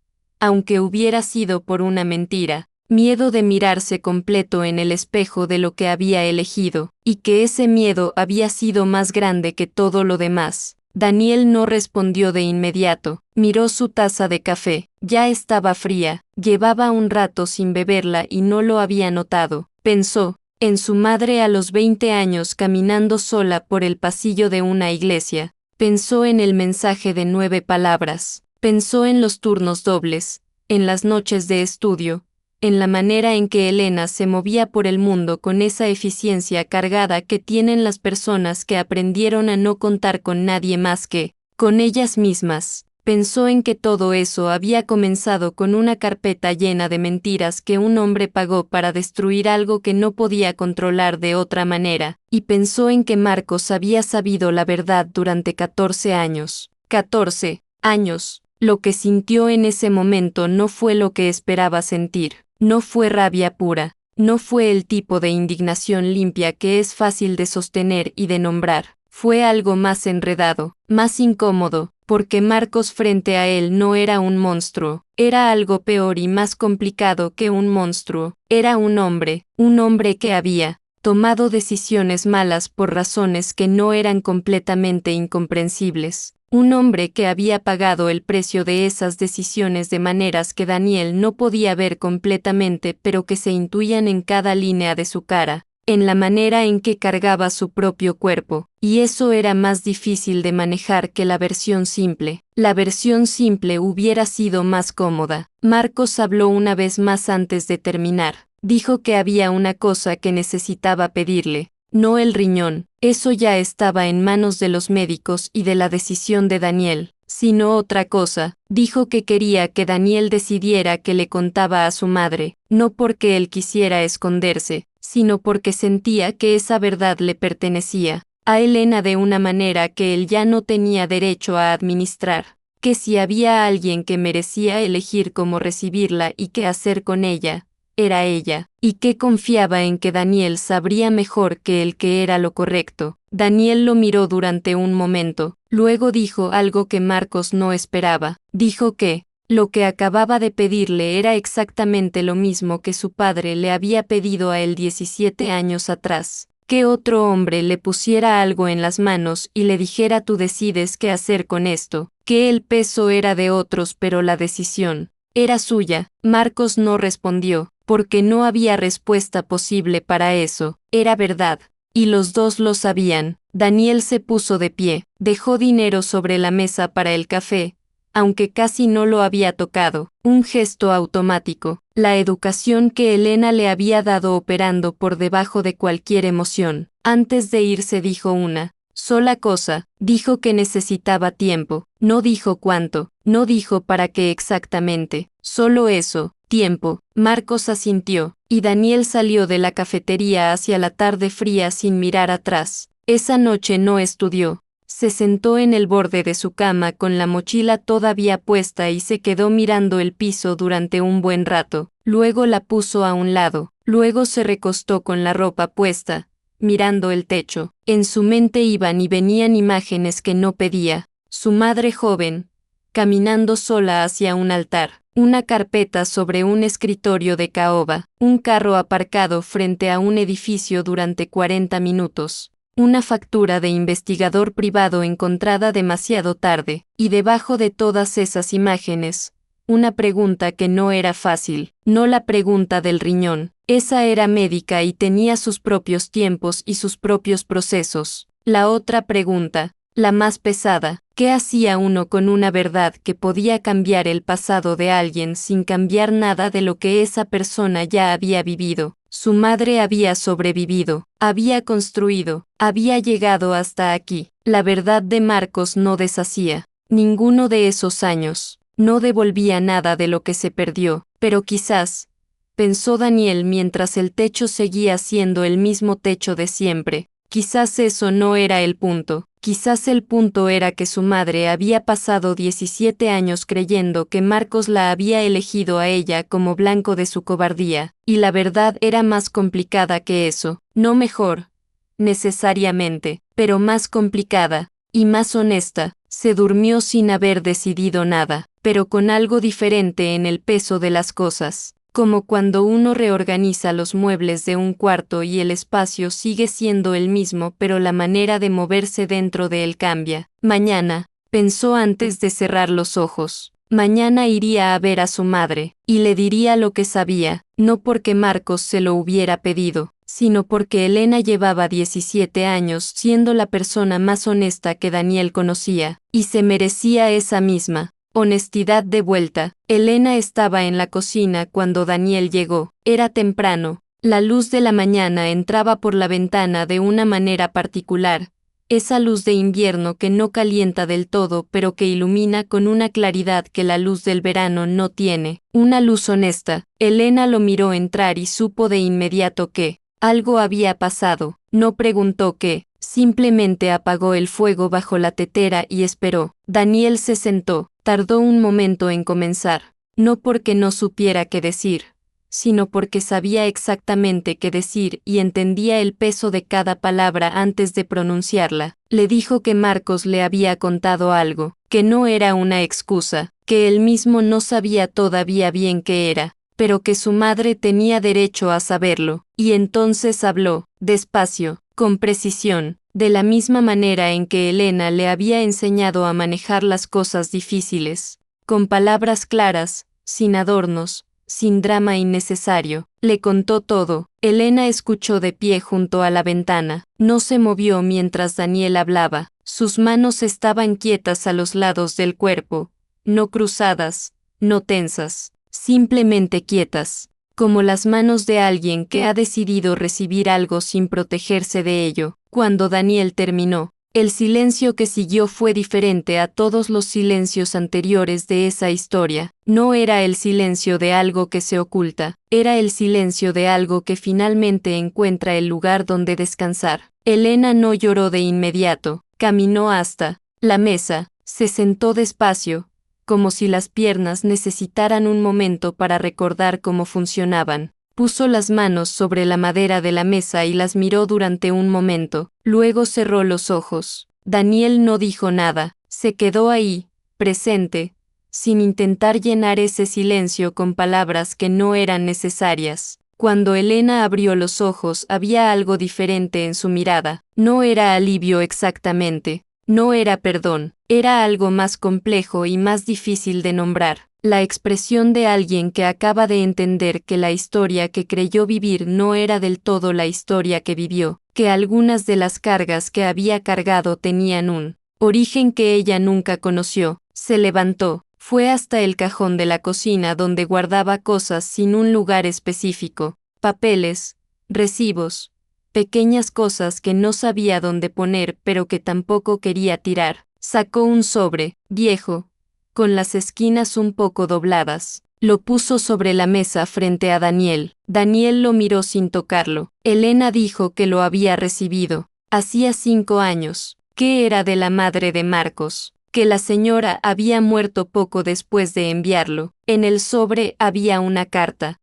aunque hubiera sido por una mentira, miedo de mirarse completo en el espejo de lo que había elegido, y que ese miedo había sido más grande que todo lo demás. Daniel no respondió de inmediato, miró su taza de café, ya estaba fría, llevaba un rato sin beberla y no lo había notado. Pensó en su madre a los 20 años caminando sola por el pasillo de una iglesia, pensó en el mensaje de 9 palabras, pensó en los turnos dobles, en las noches de estudio, en la manera en que Elena se movía por el mundo con esa eficiencia cargada que tienen las personas que aprendieron a no contar con nadie más que con ellas mismas. Pensó en que todo eso había comenzado con una carpeta llena de mentiras que un hombre pagó para destruir algo que no podía controlar de otra manera, y pensó en que Marcos había sabido la verdad durante 14 años. 14 años. Lo que sintió en ese momento no fue lo que esperaba sentir. No fue rabia pura, no fue el tipo de indignación limpia que es fácil de sostener y de nombrar. Fue algo más enredado, más incómodo, porque Marcos frente a él no era un monstruo, era algo peor y más complicado que un monstruo. Era un hombre que había tomado decisiones malas por razones que no eran completamente incomprensibles. Un hombre que había pagado el precio de esas decisiones de maneras que Daniel no podía ver completamente pero que se intuían en cada línea de su cara, en la manera en que cargaba su propio cuerpo, y eso era más difícil de manejar que la versión simple. La versión simple hubiera sido más cómoda. Marcos habló una vez más antes de terminar. Dijo que había una cosa que necesitaba pedirle. No el riñón, eso ya estaba en manos de los médicos y de la decisión de Daniel, sino otra cosa. Dijo que quería que Daniel decidiera que le contaba a su madre, no porque él quisiera esconderse, sino porque sentía que esa verdad le pertenecía a Elena de una manera que él ya no tenía derecho a administrar, que si había alguien que merecía elegir cómo recibirla y qué hacer con ella, era ella, y que confiaba en que Daniel sabría mejor que él que era lo correcto. Daniel lo miró durante un momento, luego dijo algo que Marcos no esperaba. Dijo que lo que acababa de pedirle era exactamente lo mismo que su padre le había pedido a él 17 años atrás. Que otro hombre le pusiera algo en las manos y le dijera tú decides qué hacer con esto, que el peso era de otros pero la decisión era suya. Marcos no respondió, porque no había respuesta posible para eso, era verdad, y los dos lo sabían. Daniel se puso de pie, dejó dinero sobre la mesa para el café, aunque casi no lo había tocado, un gesto automático, la educación que Elena le había dado operando por debajo de cualquier emoción. Antes de irse dijo una sola cosa, dijo que necesitaba tiempo, no dijo cuánto, no dijo para qué exactamente, solo eso, tiempo. Marcos asintió, y Daniel salió de la cafetería hacia la tarde fría sin mirar atrás. Esa noche no estudió. Se sentó en el borde de su cama con la mochila todavía puesta y se quedó mirando el piso durante un buen rato. Luego la puso a un lado. Luego se recostó con la ropa puesta, mirando el techo. En su mente iban y venían imágenes que no pedía. Su madre joven, caminando sola hacia un altar. Una carpeta sobre un escritorio de caoba. Un carro aparcado frente a un edificio durante 40 minutos. Una factura de investigador privado encontrada demasiado tarde, y debajo de todas esas imágenes, una pregunta que no era fácil, no la pregunta del riñón. Esa era médica y tenía sus propios tiempos y sus propios procesos. La otra pregunta, la más pesada, ¿qué hacía uno con una verdad que podía cambiar el pasado de alguien sin cambiar nada de lo que esa persona ya había vivido? Su madre había sobrevivido, había construido, había llegado hasta aquí. La verdad de Marcos no deshacía ninguno de esos años, no devolvía nada de lo que se perdió, pero quizás, pensó Daniel mientras el techo seguía siendo el mismo techo de siempre, quizás eso no era el punto, Quizás el punto era que su madre había pasado 17 años creyendo que Marcos la había elegido a ella como blanco de su cobardía, y la verdad era más complicada que eso, no mejor, necesariamente, pero más complicada, y más honesta. Se durmió sin haber decidido nada, pero con algo diferente en el peso de las cosas, como cuando uno reorganiza los muebles de un cuarto y el espacio sigue siendo el mismo pero la manera de moverse dentro de él cambia. Mañana, pensó antes de cerrar los ojos. Mañana iría a ver a su madre, y le diría lo que sabía, no porque Marcos se lo hubiera pedido, sino porque Elena llevaba 17 años siendo la persona más honesta que Daniel conocía, y se merecía esa misma honestidad de vuelta. Elena estaba en la cocina cuando Daniel llegó. Era temprano. La luz de la mañana entraba por la ventana de una manera particular. Esa luz de invierno que no calienta del todo pero que ilumina con una claridad que la luz del verano no tiene. Una luz honesta. Elena lo miró entrar y supo de inmediato que algo había pasado. No preguntó qué, simplemente apagó el fuego bajo la tetera y esperó. Daniel se sentó. Tardó un momento en comenzar, no porque no supiera qué decir, sino porque sabía exactamente qué decir y entendía el peso de cada palabra antes de pronunciarla. Le dijo que Marcos le había contado algo, que no era una excusa, que él mismo no sabía todavía bien qué era, pero que su madre tenía derecho a saberlo, y entonces habló, despacio, con precisión, de la misma manera en que Elena le había enseñado a manejar las cosas difíciles, con palabras claras, sin adornos, sin drama innecesario. Le contó todo. Elena escuchó de pie junto a la ventana. No se movió mientras Daniel hablaba. Sus manos estaban quietas a los lados del cuerpo, no cruzadas, no tensas, simplemente quietas, como las manos de alguien que ha decidido recibir algo sin protegerse de ello. Cuando Daniel terminó, el silencio que siguió fue diferente a todos los silencios anteriores de esa historia. No era el silencio de algo que se oculta, era el silencio de algo que finalmente encuentra el lugar donde descansar. Elena no lloró de inmediato, caminó hasta la mesa, se sentó despacio, como si las piernas necesitaran un momento para recordar cómo funcionaban. Puso las manos sobre la madera de la mesa y las miró durante un momento, luego cerró los ojos. Daniel no dijo nada, se quedó ahí, presente, sin intentar llenar ese silencio con palabras que no eran necesarias. Cuando Elena abrió los ojos había algo diferente en su mirada. No era alivio exactamente, no era perdón, era algo más complejo y más difícil de nombrar. La expresión de alguien que acaba de entender que la historia que creyó vivir no era del todo la historia que vivió, que algunas de las cargas que había cargado tenían un origen que ella nunca conoció. Se levantó, fue hasta el cajón de la cocina donde guardaba cosas sin un lugar específico, papeles, recibos, pequeñas cosas que no sabía dónde poner pero que tampoco quería tirar. Sacó un sobre, viejo, con las esquinas un poco dobladas. Lo puso sobre la mesa frente a Daniel. Daniel lo miró sin tocarlo. Elena dijo que lo había recibido. Hacía 5 años. ¿Qué era de la madre de Marcos? Que la señora había muerto poco después de enviarlo. En el sobre había una carta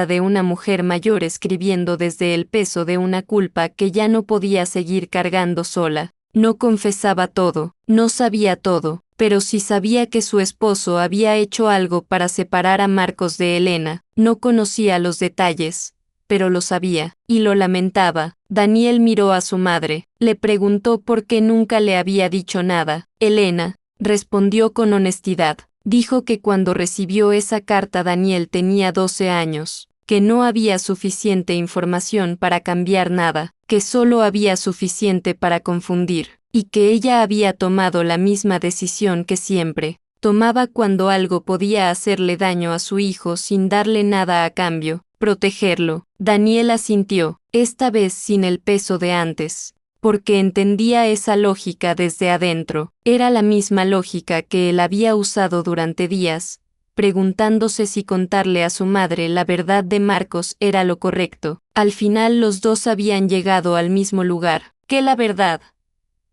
de una mujer mayor escribiendo desde el peso de una culpa que ya no podía seguir cargando sola. No confesaba todo, no sabía todo, pero sí sabía que su esposo había hecho algo para separar a Marcos de Elena. No conocía los detalles, pero lo sabía, y lo lamentaba. Daniel miró a su madre, le preguntó por qué nunca le había dicho nada. Elena respondió con honestidad. Dijo que cuando recibió esa carta Daniel tenía 12 años, que no había suficiente información para cambiar nada, que solo había suficiente para confundir, y que ella había tomado la misma decisión que siempre tomaba cuando algo podía hacerle daño a su hijo sin darle nada a cambio, protegerlo. Daniel asintió, esta vez sin el peso de antes, porque entendía esa lógica desde adentro. Era la misma lógica que él había usado durante días, preguntándose si contarle a su madre la verdad de Marcos era lo correcto. Al final los dos habían llegado al mismo lugar, que la verdad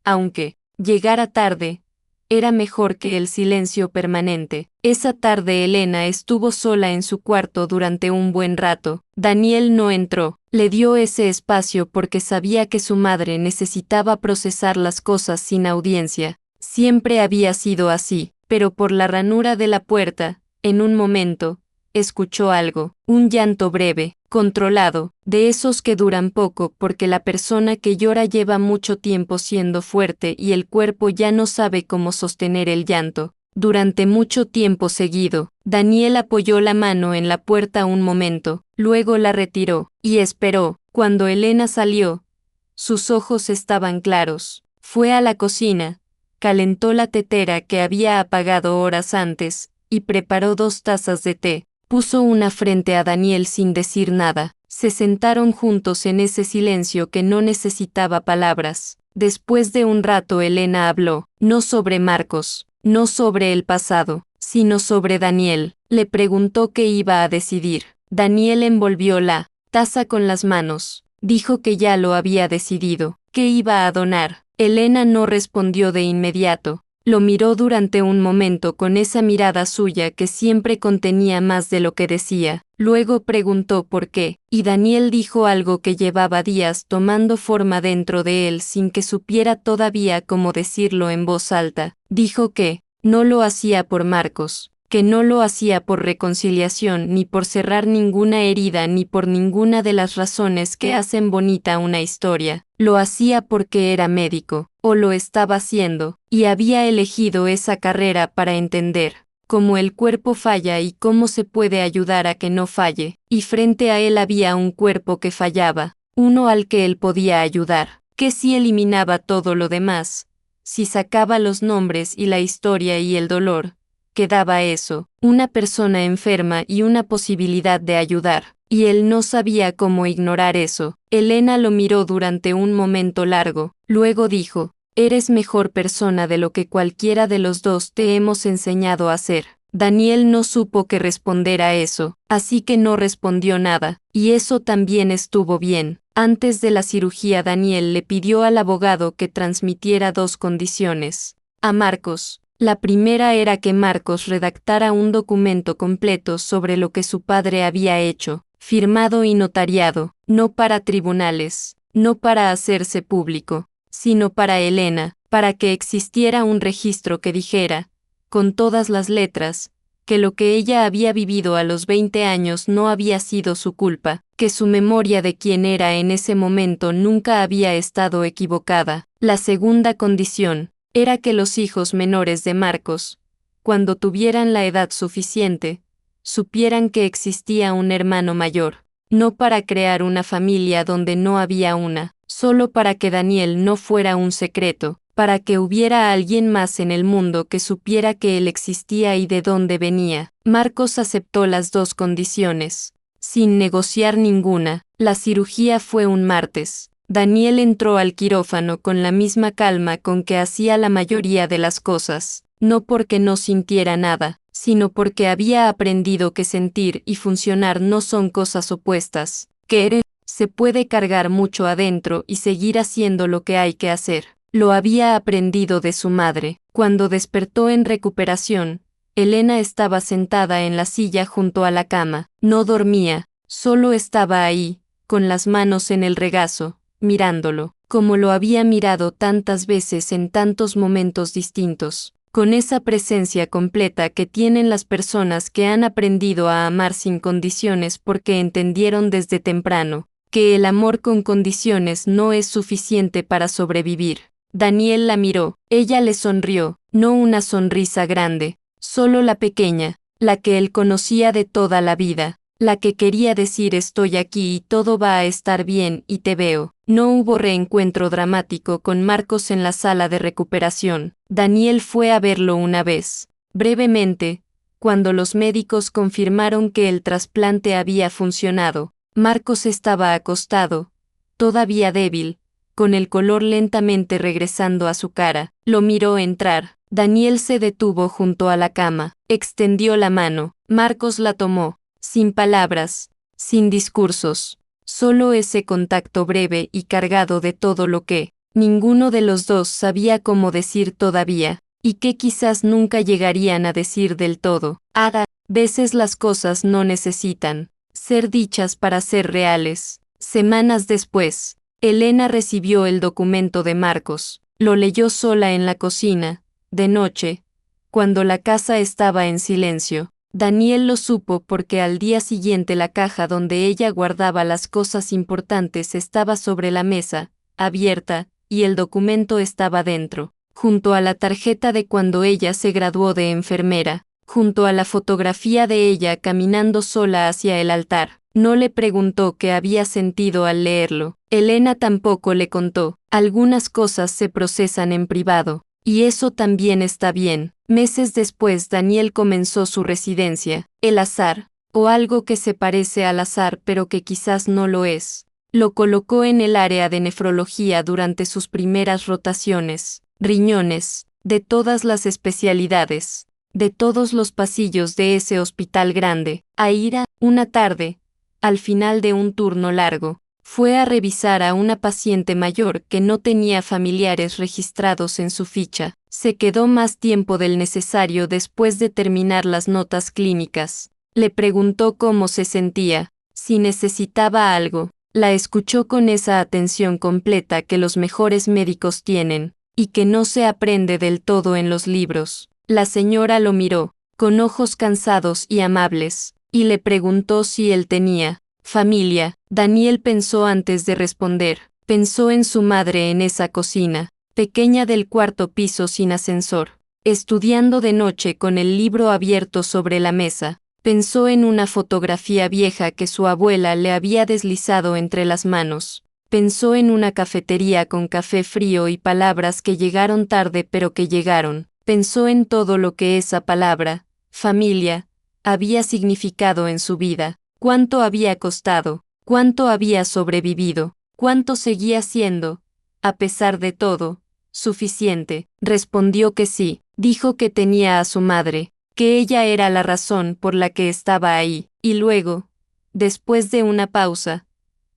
aunque llegara tarde, era mejor que el silencio permanente. Esa tarde Elena estuvo sola en su cuarto durante un buen rato. Daniel no entró. Le dio ese espacio porque sabía que su madre necesitaba procesar las cosas sin audiencia. Siempre había sido así, pero por la ranura de la puerta, en un momento, escuchó algo, un llanto breve, controlado, de esos que duran poco porque la persona que llora lleva mucho tiempo siendo fuerte y el cuerpo ya no sabe cómo sostener el llanto. Durante mucho tiempo seguido, Daniel apoyó la mano en la puerta un momento, luego la retiró, y esperó. Cuando Elena salió, sus ojos estaban claros. Fue a la cocina, calentó la tetera que había apagado horas antes, y preparó 2 tazas de té. Puso una frente a Daniel sin decir nada. Se sentaron juntos en ese silencio que no necesitaba palabras. Después de un rato Elena habló, no sobre Marcos, no sobre el pasado, sino sobre Daniel. Le preguntó qué iba a decidir. Daniel envolvió la taza con las manos. Dijo que ya lo había decidido, que iba a donar. Elena no respondió de inmediato. Lo miró durante un momento con esa mirada suya que siempre contenía más de lo que decía. Luego preguntó por qué, y Daniel dijo algo que llevaba días tomando forma dentro de él sin que supiera todavía cómo decirlo en voz alta. Dijo que no lo hacía por Marcos, que no lo hacía por reconciliación ni por cerrar ninguna herida ni por ninguna de las razones que hacen bonita una historia. Lo hacía porque era médico, o lo estaba haciendo, y había elegido esa carrera para entender cómo el cuerpo falla y cómo se puede ayudar a que no falle, y frente a él había un cuerpo que fallaba, uno al que él podía ayudar, que si eliminaba todo lo demás, si sacaba los nombres y la historia y el dolor, quedaba eso, una persona enferma y una posibilidad de ayudar, y él no sabía cómo ignorar eso. Elena lo miró durante un momento largo, luego dijo, eres mejor persona de lo que cualquiera de los dos te hemos enseñado a ser. Daniel no supo qué responder a eso, así que no respondió nada, y eso también estuvo bien. Antes de la cirugía Daniel le pidió al abogado que transmitiera 2 condiciones a Marcos. La primera era que Marcos redactara un documento completo sobre lo que su padre había hecho, firmado y notariado, no para tribunales, no para hacerse público, sino para Elena, para que existiera un registro que dijera, con todas las letras, que lo que ella había vivido a los 20 años no había sido su culpa, que su memoria de quién era en ese momento nunca había estado equivocada. La segunda condición era que los hijos menores de Marcos, cuando tuvieran la edad suficiente, supieran que existía un hermano mayor, no para crear una familia donde no había una, solo para que Daniel no fuera un secreto, para que hubiera alguien más en el mundo que supiera que él existía y de dónde venía. Marcos aceptó las 2 condiciones, sin negociar ninguna. La cirugía fue un martes. Daniel entró al quirófano con la misma calma con que hacía la mayoría de las cosas, no porque no sintiera nada, sino porque había aprendido que sentir y funcionar no son cosas opuestas, que se puede cargar mucho adentro y seguir haciendo lo que hay que hacer. Lo había aprendido de su madre. Cuando despertó en recuperación, Elena estaba sentada en la silla junto a la cama. No dormía, solo estaba ahí, con las manos en el regazo, mirándolo, como lo había mirado tantas veces en tantos momentos distintos, con esa presencia completa que tienen las personas que han aprendido a amar sin condiciones porque entendieron desde temprano que el amor con condiciones no es suficiente para sobrevivir. Daniel la miró, ella le sonrió, no una sonrisa grande, solo la pequeña, la que él conocía de toda la vida, la que quería decir estoy aquí y todo va a estar bien y te veo. No hubo reencuentro dramático con Marcos en la sala de recuperación. Daniel fue a verlo una vez, brevemente, cuando los médicos confirmaron que el trasplante había funcionado. Marcos estaba acostado, todavía débil, con el color lentamente regresando a su cara. Lo miró entrar. Daniel se detuvo junto a la cama, extendió la mano. Marcos la tomó, sin palabras, sin discursos, solo ese contacto breve y cargado de todo lo que Ninguno de los dos sabía cómo decir todavía, y que quizás nunca llegarían a decir del todo. A veces las cosas no necesitan ser dichas para ser reales. Semanas después, Elena recibió el documento de Marcos. Lo leyó sola en la cocina, de noche, cuando la casa estaba en silencio. Daniel lo supo porque al día siguiente la caja donde ella guardaba las cosas importantes estaba sobre la mesa, abierta, y el documento estaba dentro, junto a la tarjeta de cuando ella se graduó de enfermera, junto a la fotografía de ella caminando sola hacia el altar. No le preguntó qué había sentido al leerlo. Elena tampoco le contó. Algunas cosas se procesan en privado, y eso también está bien. Meses después Daniel comenzó su residencia, el azar, o algo que se parece al azar pero que quizás no lo es. Lo colocó en el área de nefrología durante sus primeras rotaciones. Riñones, de todas las especialidades, de todos los pasillos de ese hospital grande. Aira, una tarde, al final de un turno largo, fue a revisar a una paciente mayor que no tenía familiares registrados en su ficha. Se quedó más tiempo del necesario después de terminar las notas clínicas. Le preguntó cómo se sentía, si necesitaba algo. La escuchó con esa atención completa que los mejores médicos tienen, y que no se aprende del todo en los libros. La señora lo miró, con ojos cansados y amables, y le preguntó si él tenía familia. Daniel pensó antes de responder. Pensó en su madre en esa cocina, pequeña del cuarto piso sin ascensor, estudiando de noche con el libro abierto sobre la mesa. Pensó en una fotografía vieja que su abuela le había deslizado entre las manos. Pensó en una cafetería con café frío y palabras que llegaron tarde pero que llegaron. Pensó en todo lo que esa palabra, familia, había significado en su vida, cuánto había costado, cuánto había sobrevivido, cuánto seguía siendo, a pesar de todo, suficiente. Respondió que sí, dijo que tenía a su madre, que ella era la razón por la que estaba ahí, y luego, después de una pausa,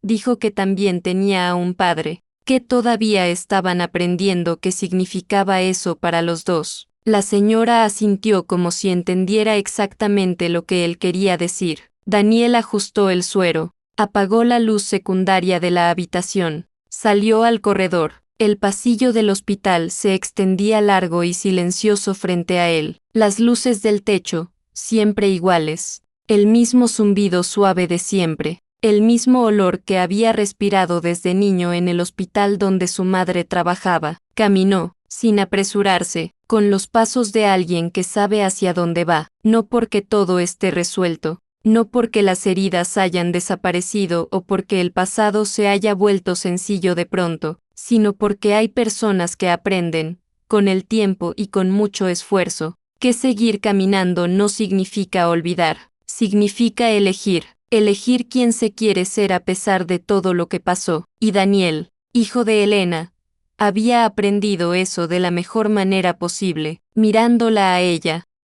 dijo que también tenía a un padre, que todavía estaban aprendiendo qué significaba eso para los dos. La señora asintió como si entendiera exactamente lo que él quería decir. Daniel ajustó el suero, apagó la luz secundaria de la habitación, salió al corredor. El pasillo del hospital se extendía largo y silencioso frente a él. Las luces del techo, siempre iguales. El mismo zumbido suave de siempre. El mismo olor que había respirado desde niño en el hospital donde su madre trabajaba. Caminó, sin apresurarse, con los pasos de alguien que sabe hacia dónde va, no porque todo esté resuelto, no porque las heridas hayan desaparecido o porque el pasado se haya vuelto sencillo de pronto, sino porque hay personas que aprenden, con el tiempo y con mucho esfuerzo, que seguir caminando no significa olvidar, significa elegir. Elegir quién se quiere ser a pesar de todo lo que pasó. Y Daniel, hijo de Elena, había aprendido eso de la mejor manera posible, mirándola a ella,